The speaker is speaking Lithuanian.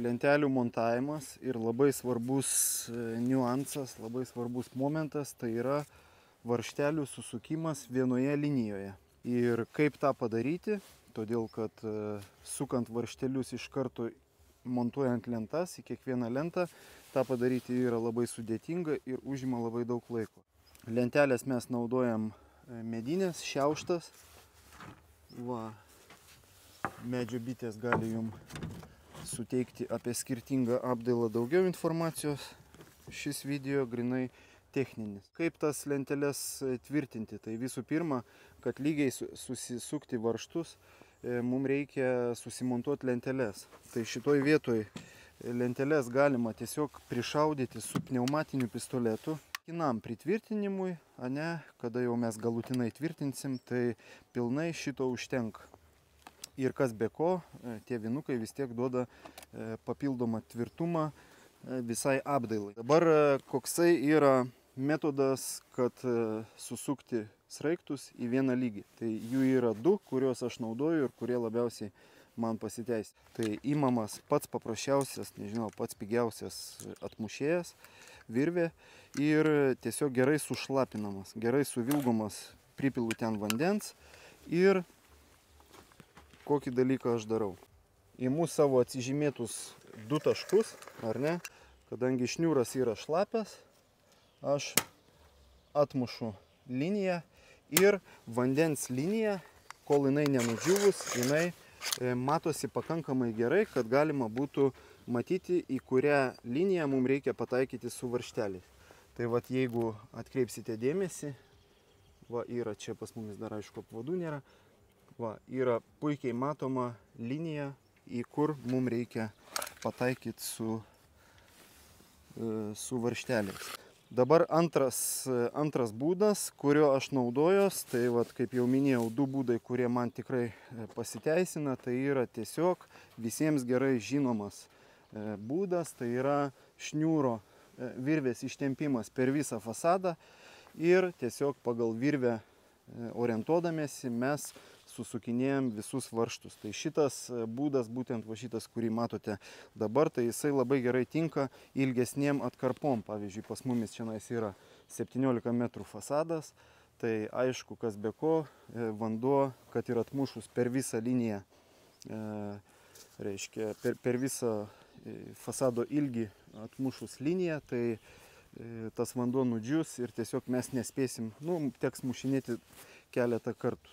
lentelių montavimas ir labai svarbus niuansas, labai svarbus momentas, tai yra varžtelių susukimas vienoje linijoje. Ir kaip tą padaryti, todėl kad sukant varžtelius iš karto montuojant lentas į kiekvieną lentą, tą padaryti yra labai sudėtinga ir užima labai daug laiko. Lentelės mes naudojam medinės, šiauštas. Va, medžio bitės gali jums suteikti apie skirtingą apdailą daugiau informacijos. Šis video grinai techninis. Kaip tas lenteles tvirtinti? Tai visų pirma, kad lygiai susisukti varžtus, mums reikia susimontuoti lenteles. Tai šitoj vietoj lenteles galima tiesiog prišaudyti su pneumatiniu pistoletu. Kinam pritvirtinimui, kada jau mes galutinai tvirtinsim, tai pilnai šito užtenka. Ir kas be ko, tie vinukai vis tiek duoda papildomą tvirtumą visai apdailai. Dabar koksai yra metodas, kad susukti sraigtus į vieną lygį. Tai jų yra du, kuriuos aš naudoju ir kurie labiausiai man pasiteisina. Tai imamas pats paprasčiausias, nežinau, pats pigiausias atmušėjas, virvė ir tiesiog gerai sušlapinamas, gerai suvilgomas, pripilu ten vandens ir kokį dalyką aš darau. Imu savo atsižymėtus du taškus, ar ne? Kadangi šniūras yra šlapias, aš atmušu liniją ir vandens linija, kol jinai nenudžiūvus, jinai matosi pakankamai gerai, kad galima būtų matyti, į kurią liniją mums reikia pataikyti su varžteliais. Tai vat jeigu atkreipsite dėmesį, va yra čia pas mumis dar aišku apvadų nėra, va yra puikiai matoma linija, į kur mums reikia pataikyti su varžteliais. Dabar antras būdas, kurio aš naudojos, tai vat, kaip jau minėjau, du būdai, kurie man tikrai pasiteisina, tai yra tiesiog visiems gerai žinomas būdas, tai yra šniūro virvės ištempimas per visą fasadą ir tiesiog pagal virvę orientuodamėsi mes susukinėjom visus varžtus. Tai šitas būdas, būtent va šitas, kurį matote dabar, tai jisai labai gerai tinka ilgesniem atkarpom. Pavyzdžiui, pas mumis čia yra 17 metrų fasadas, tai aišku, kas be ko, vanduo, kad ir atmušus per visą liniją, reiškia, per visą fasado ilgį atmušus liniją, tai tas vanduo nudžius ir tiesiog mes nespėsim, teks mušinėti keletą kartų.